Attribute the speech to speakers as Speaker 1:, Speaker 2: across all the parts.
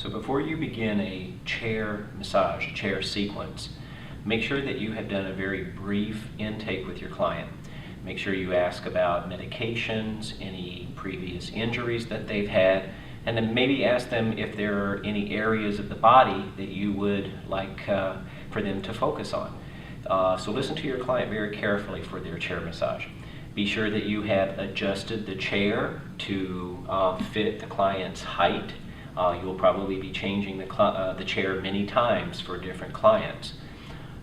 Speaker 1: So before you begin a chair massage, a chair sequence, make sure that you have done a very brief intake with your client. Make sure you ask about medications, any previous injuries that they've had, and then maybe ask them if there are any areas of the body that you would like for them to focus on. So listen to your client very carefully for their chair massage. Be sure that you have adjusted the chair to fit the client's height. You'll probably be changing the chair many times for different clients.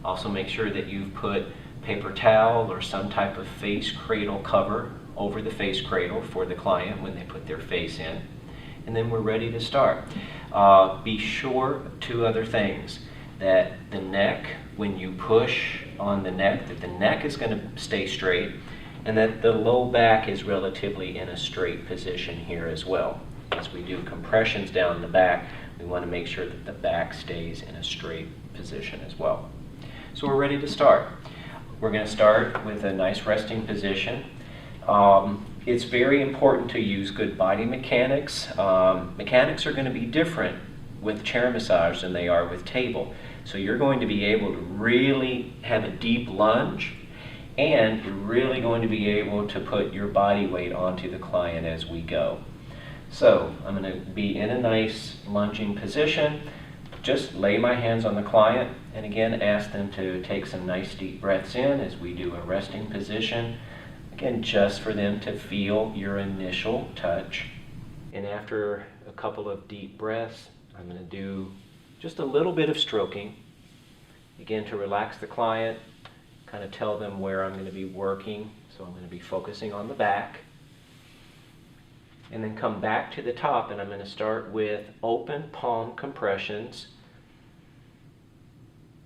Speaker 1: Also make sure that you've put paper towel or some type of face cradle cover over the face cradle for the client when they put their face in. And then we're ready to start. Be sure, two other things, that the neck, when you push on the neck, that the neck is going to stay straight, and that the low back is relatively in a straight position here as well. As we do compressions down the back, we want to make sure that the back stays in a straight position as well. So we're ready to start. We're going to start with a nice resting position. It's very important to use good body mechanics. Mechanics are going to be different with chair massage than they are with table. So you're going to be able to really have a deep lunge, and you're really going to be able to put your body weight onto the client as we go. So I'm going to be in a nice lunging position. Just lay my hands on the client, and again ask them to take some nice deep breaths in as we do a resting position. Again, just for them to feel your initial touch. And after a couple of deep breaths, I'm going to do just a little bit of stroking. Again, to relax the client, kind of tell them where I'm going to be working. So I'm going to be focusing on the back. And then come back to the top, and I'm going to start with open palm compressions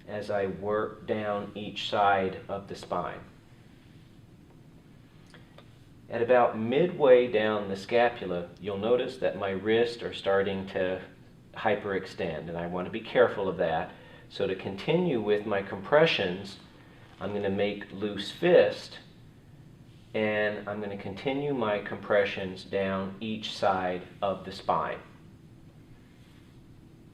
Speaker 1: as I work down each side of the spine. At about midway down the scapula, you'll notice that my wrists are starting to hyperextend, and I want to be careful of that. So to continue with my compressions, I'm going to make loose fist, and I'm going to continue my compressions down each side of the spine.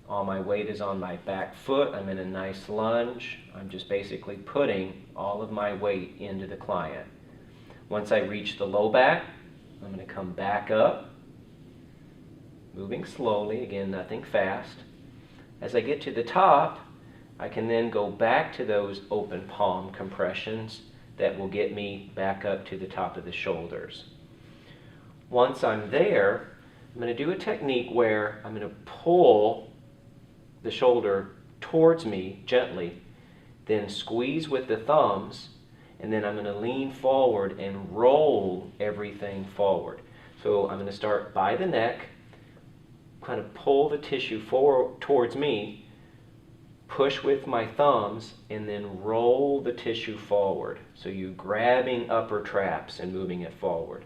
Speaker 1: All my weight is on my back foot. I'm in a nice lunge. I'm just basically putting all of my weight into the client. Once I reach the low back, I'm going to come back up, moving slowly, again, nothing fast. As I get to the top, I can then go back to those open palm compressions that will get me back up to the top of the shoulders. Once I'm there, I'm going to do a technique where I'm going to pull the shoulder towards me gently, then squeeze with the thumbs, and then I'm going to lean forward and roll everything forward. So I'm going to start by the neck, kind of pull the tissue forward towards me, push with my thumbs, and then roll the tissue forward. So you grabbing upper traps and moving it forward.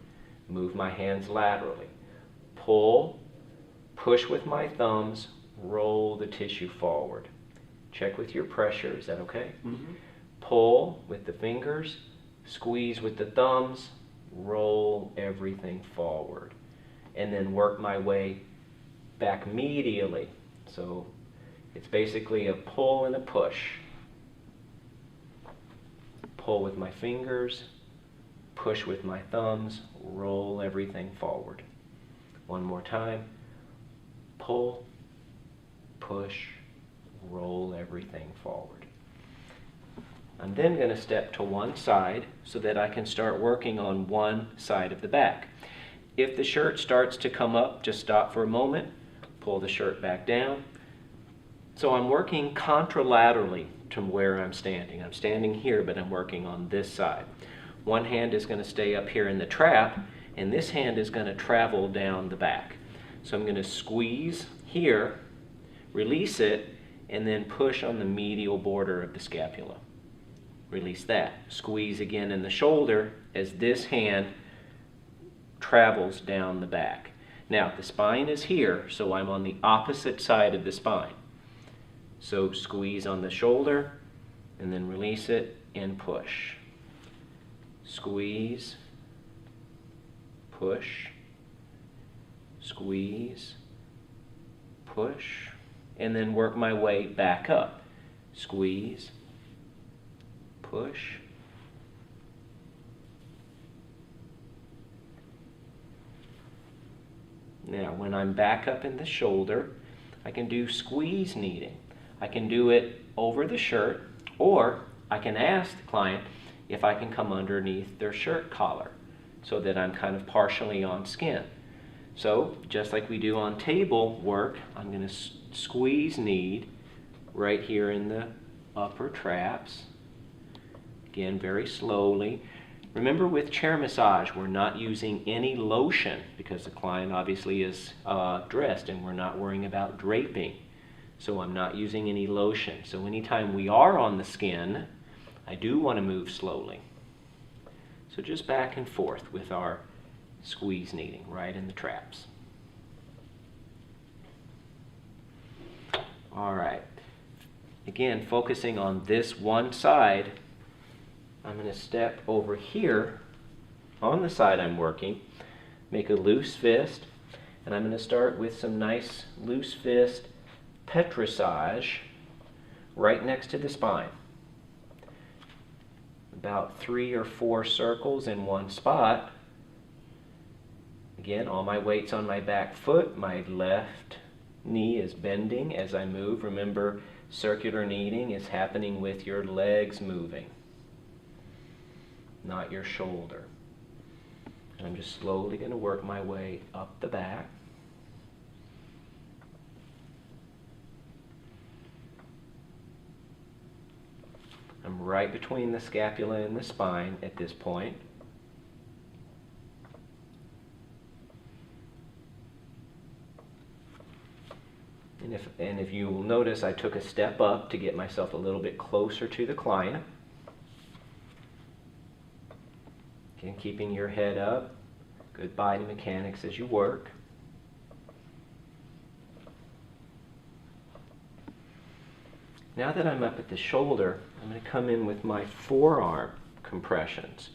Speaker 1: Move my hands laterally. Pull, push with my thumbs, roll the tissue forward. Check with your pressure, is that okay? Mm-hmm. Pull with the fingers, squeeze with the thumbs, roll everything forward. And then work my way back medially. So it's basically a pull and a push. Pull with my fingers, push with my thumbs, roll everything forward. One more time. Pull, push, roll everything forward. I'm then going to step to one side so that I can start working on one side of the back. If the shirt starts to come up, just stop for a moment, pull the shirt back down. So I'm working contralaterally to where I'm standing. I'm standing here, but I'm working on this side. One hand is going to stay up here in the trap, and this hand is going to travel down the back. So I'm going to squeeze here, release it, and then push on the medial border of the scapula. Release that. Squeeze again in the shoulder as this hand travels down the back. Now, the spine is here, so I'm on the opposite side of the spine. So squeeze on the shoulder, and then release it and push. Squeeze, push, squeeze, push, and then work my way back up. Squeeze, push, now when I'm back up in the shoulder, I can do squeeze kneading. I can do it over the shirt, or I can ask the client if I can come underneath their shirt collar so that I'm kind of partially on skin. So just like we do on table work, I'm going to squeeze knead right here in the upper traps. Again, very slowly. Remember, with chair massage, we're not using any lotion because the client obviously is dressed and we're not worrying about draping. So I'm not using any lotion. So anytime we are on the skin, I do want to move slowly. So just back and forth with our squeeze kneading right in the traps. All right. Again, focusing on this one side, I'm going to step over here on the side I'm working, make a loose fist, and I'm going to start with some nice loose fist petrissage right next to the spine. About 3 or 4 circles in one spot. Again, all my weight's on my back foot. My left knee is bending as I move. Remember, circular kneading is happening with your legs moving, not your shoulder. And I'm just slowly going to work my way up the back. I'm right between the scapula and the spine at this point. And if you will notice, I took a step up to get myself a little bit closer to the client. Again, keeping your head up, good body mechanics as you work. Now that I'm up at the shoulder, I'm going to come in with my forearm compressions.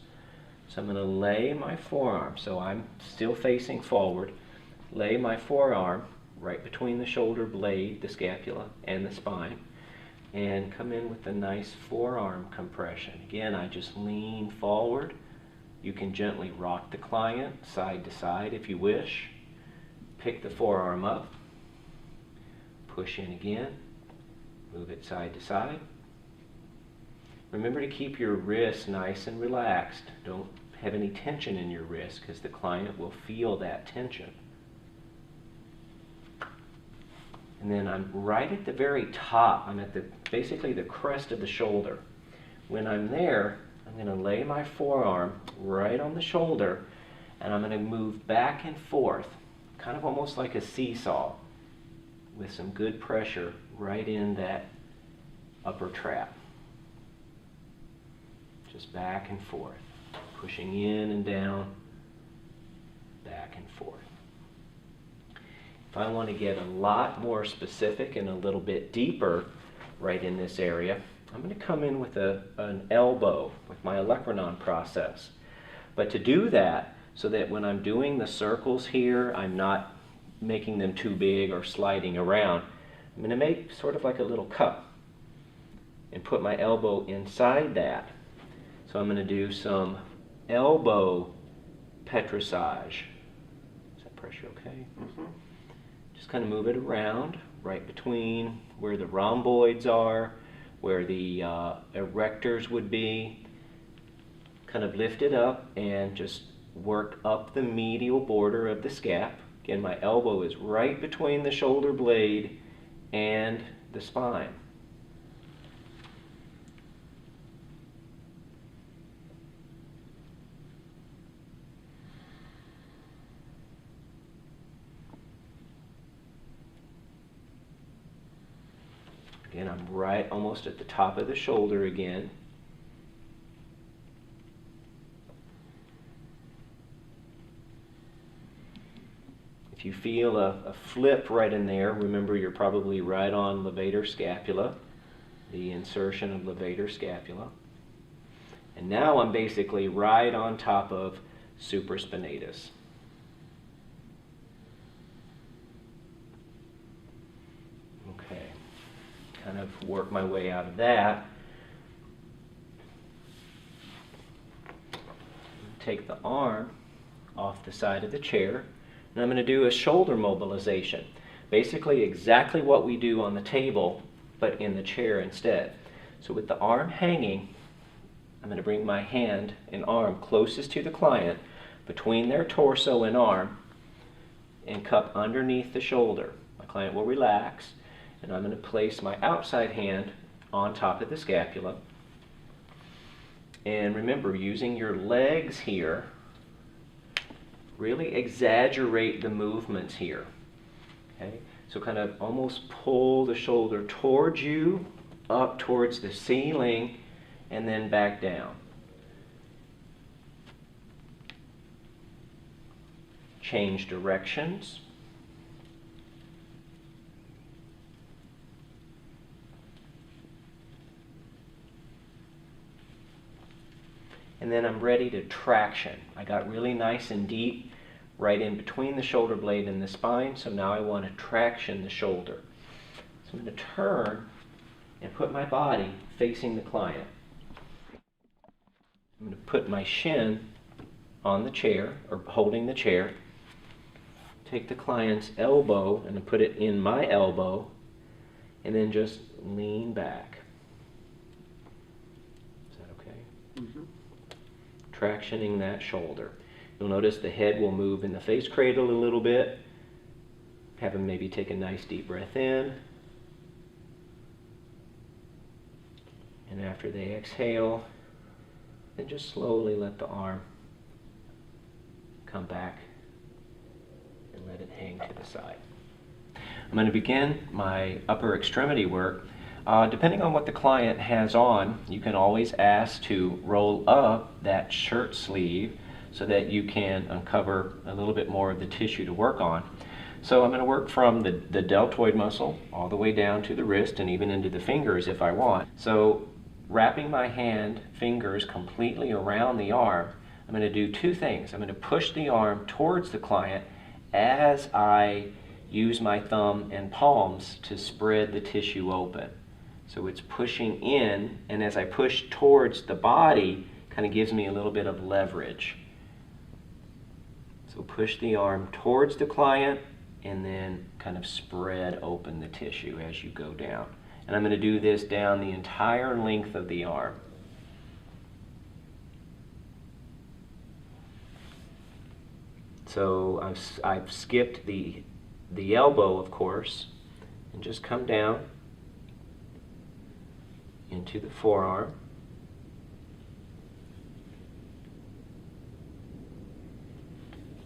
Speaker 1: So I'm going to lay my forearm, so I'm still facing forward, lay my forearm right between the shoulder blade, the scapula, and the spine, and come in with a nice forearm compression. Again, I just lean forward. You can gently rock the client side to side if you wish. Pick the forearm up, push in again, move it side to side. Remember to keep your wrists nice and relaxed. Don't have any tension in your wrist because the client will feel that tension. And then I'm right at the very top. I'm at basically the crest of the shoulder. When I'm there, I'm going to lay my forearm right on the shoulder, and I'm going to move back and forth, kind of almost like a seesaw, with some good pressure right in that upper trap. Just back and forth, pushing in and down, back and forth. If I want to get a lot more specific and a little bit deeper right in this area, I'm going to come in with an elbow with my olecranon process. But to do that, so that when I'm doing the circles here, I'm not making them too big or sliding around, I'm going to make sort of like a little cup and put my elbow inside that. So I'm going to do some elbow petrissage. Is that pressure okay? Mm-hmm. Just kind of move it around right between where the rhomboids are, where the erectors would be. Kind of lift it up and just work up the medial border of the scap. Again, my elbow is right between the shoulder blade and the spine. Again, I'm right almost at the top of the shoulder again. If you feel a flip right in there, remember you're probably right on levator scapula, the insertion of levator scapula. And now I'm basically right on top of supraspinatus. kind of work my way out of that. Take the arm off the side of the chair, and I'm going to do a shoulder mobilization. Basically exactly what we do on the table, but in the chair instead. So with the arm hanging, I'm going to bring my hand and arm closest to the client, between their torso and arm, and cup underneath the shoulder. My client will relax, and I'm going to place my outside hand on top of the scapula. And remember, using your legs here, really exaggerate the movements here. Okay? So kind of almost pull the shoulder towards you, up towards the ceiling, and then back down. Change directions. And then I'm ready to traction. I got really nice and deep right in between the shoulder blade and the spine, so now I want to traction the shoulder. So I'm going to turn and put my body facing the client. I'm going to put my shin on the chair, or holding the chair. Take the client's elbow and put it in my elbow, and then just lean back. Is that okay? Mm-hmm. Tractioning that shoulder. You'll notice the head will move in the face cradle a little bit. Have them maybe take a nice deep breath in. And after they exhale, then just slowly let the arm come back and let it hang to the side. I'm going to begin my upper extremity work. Depending on what the client has on, you can always ask to roll up that shirt sleeve so that you can uncover a little bit more of the tissue to work on. So I'm going to work from the deltoid muscle all the way down to the wrist and even into the fingers if I want. So wrapping my hand, fingers completely around the arm, I'm going to do two things. I'm going to push the arm towards the client as I use my thumb and palms to spread the tissue open. So it's pushing in, and as I push towards the body, kind of gives me a little bit of leverage. So push the arm towards the client and then kind of spread open the tissue as you go down. And I'm going to do this down the entire length of the arm. So I've skipped the elbow, of course, and just come down into the forearm.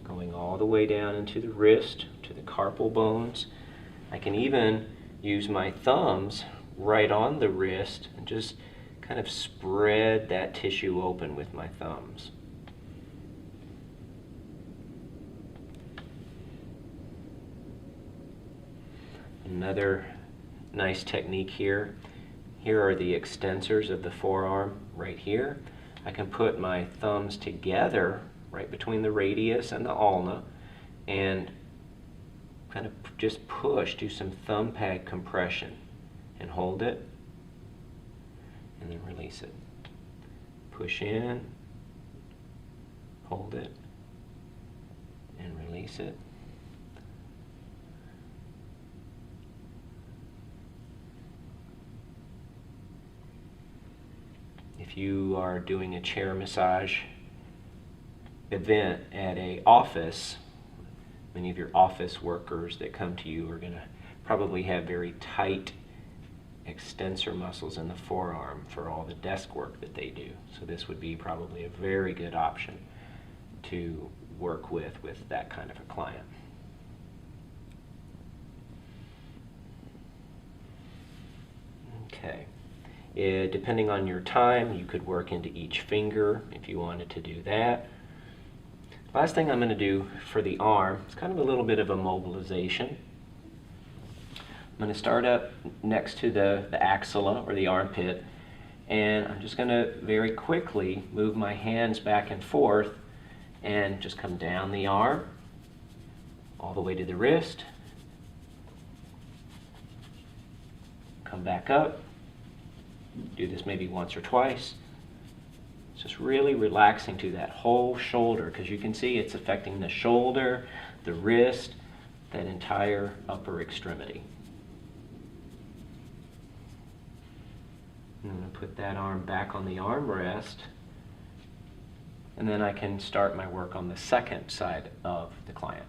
Speaker 1: Going all the way down into the wrist, to the carpal bones. I can even use my thumbs right on the wrist and just kind of spread that tissue open with my thumbs. Another nice technique here. Here are the extensors of the forearm right here. I can put my thumbs together right between the radius and the ulna and kind of just push, do some thumb pad compression and hold it and then release it. Push in, hold it, and release it. If you are doing a chair massage event at an office, many of your office workers that come to you are going to probably have very tight extensor muscles in the forearm for all the desk work that they do. So this would be probably a very good option to work with that kind of a client. Okay. Depending on your time, you could work into each finger if you wanted to do that. Last thing I'm going to do for the arm is kind of a little bit of a mobilization. I'm going to start up next to the axilla or the armpit, and I'm just going to very quickly move my hands back and forth and just come down the arm all the way to the wrist. Come back up. Do this maybe once or twice. Just really relaxing to that whole shoulder, because you can see it's affecting the shoulder, the wrist, that entire upper extremity. I'm going to put that arm back on the armrest, and then I can start my work on the second side of the client.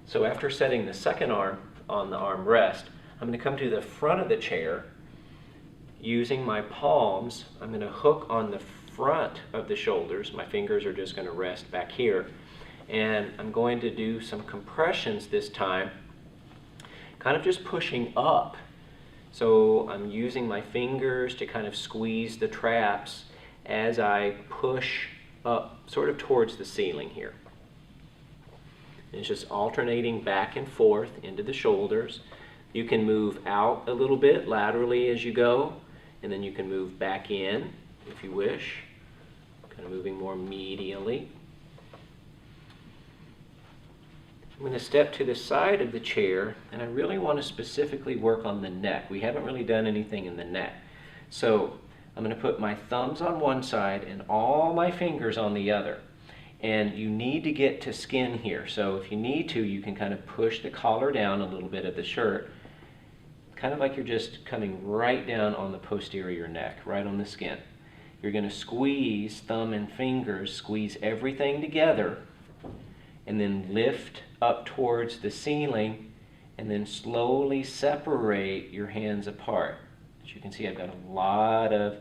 Speaker 1: So after setting the second arm on the armrest, I'm going to come to the front of the chair. Using my palms, I'm going to hook on the front of the shoulders. My fingers are just going to rest back here. And I'm going to do some compressions this time, kind of just pushing up. So I'm using my fingers to kind of squeeze the traps as I push up sort of towards the ceiling here. And it's just alternating back and forth into the shoulders. You can move out a little bit laterally as you go, and then you can move back in if you wish, kind of moving more medially. I'm going to step to the side of the chair, and I really want to specifically work on the neck. We haven't really done anything in the neck. So I'm going to put my thumbs on one side and all my fingers on the other. And you need to get to skin here. So if you need to, you can kind of push the collar down a little bit of the shirt, kind of like you're just coming right down on the posterior neck, right on the skin. You're going to squeeze, thumb and fingers, squeeze everything together, and then lift up towards the ceiling, and then slowly separate your hands apart. As you can see, I've got a lot of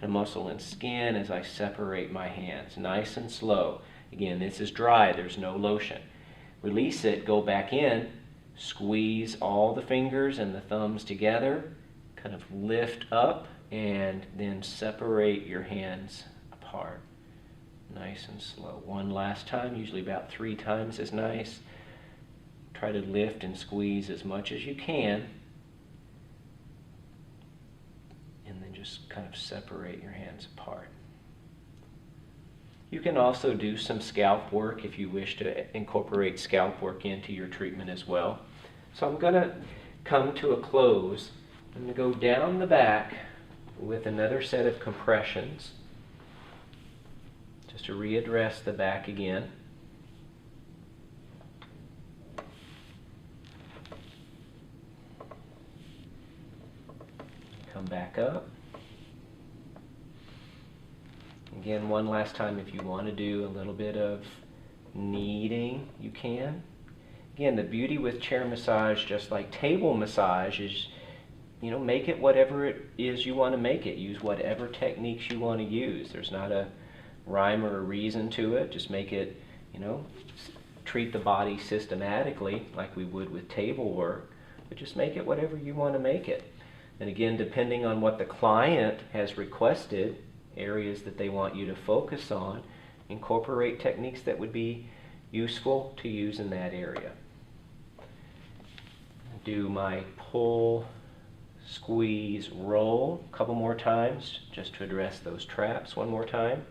Speaker 1: muscle and skin as I separate my hands, nice and slow. Again, this is dry, there's no lotion. Release it, go back in, squeeze all the fingers and the thumbs together, kind of lift up, and then separate your hands apart. Nice and slow. One last time, usually about 3 times is nice. Try to lift and squeeze as much as you can, and then just kind of separate your hands apart. You can also do some scalp work if you wish to incorporate scalp work into your treatment as well. So I'm going to come to a close. I'm going to go down the back with another set of compressions, just to readdress the back again. Come back up. Again, one last time, if you want to do a little bit of kneading, you can. Again, the beauty with chair massage, just like table massage, is, make it whatever it is you want to make it. Use whatever techniques you want to use. There's not a rhyme or a reason to it. Just make it, treat the body systematically like we would with table work, but just make it whatever you want to make it. And again, depending on what the client has requested, areas that they want you to focus on, incorporate techniques that would be useful to use in that area. Do my pull, squeeze, roll a couple more times just to address those traps one more time.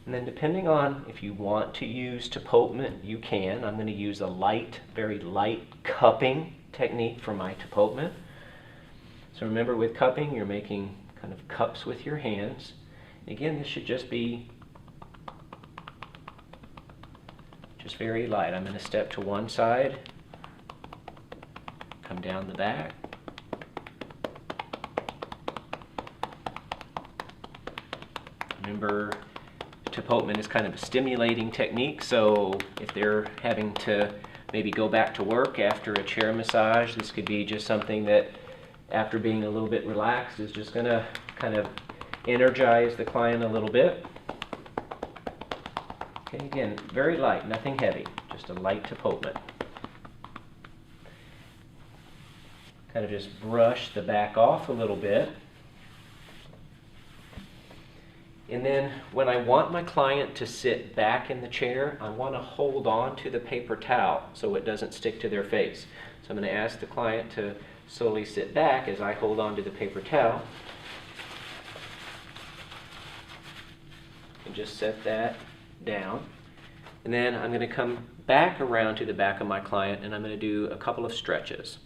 Speaker 1: And then depending on if you want to use tapotement, you can. I'm going to use a light, very light cupping technique for my tapotement. So remember, with cupping, you're making kind of cups with your hands. Again, this should just be just very light. I'm going to step to one side, come down the back. Remember, tapotement is kind of a stimulating technique, so if they're having to maybe go back to work after a chair massage, this could be just something that, after being a little bit relaxed, is just going to kind of energize the client a little bit. Okay, again, very light, nothing heavy, just a light tapotement. Kind of just brush the back off a little bit. And then when I want my client to sit back in the chair, I want to hold on to the paper towel so it doesn't stick to their face. So I'm going to ask the client to slowly sit back as I hold on to the paper towel. And just set that down. And then I'm going to come back around to the back of my client, and I'm going to do a couple of stretches.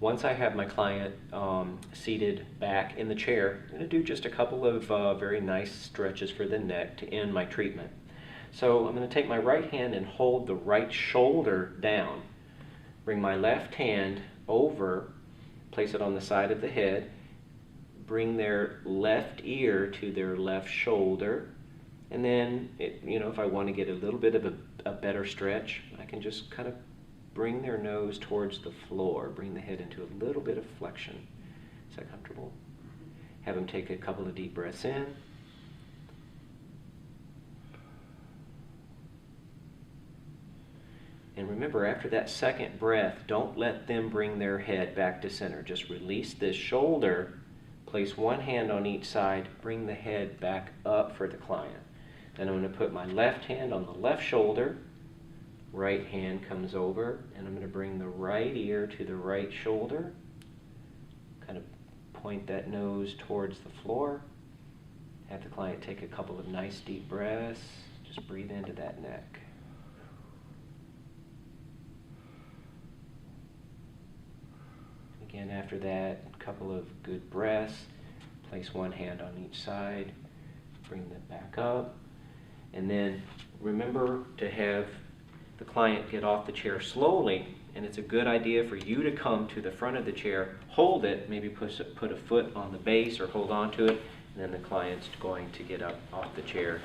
Speaker 1: Once I have my client seated back in the chair, I'm going to do just a couple of very nice stretches for the neck to end my treatment. So I'm going to take my right hand and hold the right shoulder down. Bring my left hand over place it on the side of the head, bring their left ear to their left shoulder, and then, if I want to get a little bit of a better stretch, I can just kind of bring their nose towards the floor, bring the head into a little bit of flexion. Is that comfortable? Have them take a couple of deep breaths in. And remember, after that second breath, don't let them bring their head back to center. Just release this shoulder, place one hand on each side, bring the head back up for the client. Then I'm going to put my left hand on the left shoulder, right hand comes over, and I'm going to bring the right ear to the right shoulder, kind of point that nose towards the floor, have the client take a couple of nice deep breaths, just breathe into that neck. Again, after that, a couple of good breaths, place one hand on each side, bring them back up, and then remember to have the client get off the chair slowly, and it's a good idea for you to come to the front of the chair, hold it, maybe put a foot on the base or hold on to it, and then the client's going to get up off the chair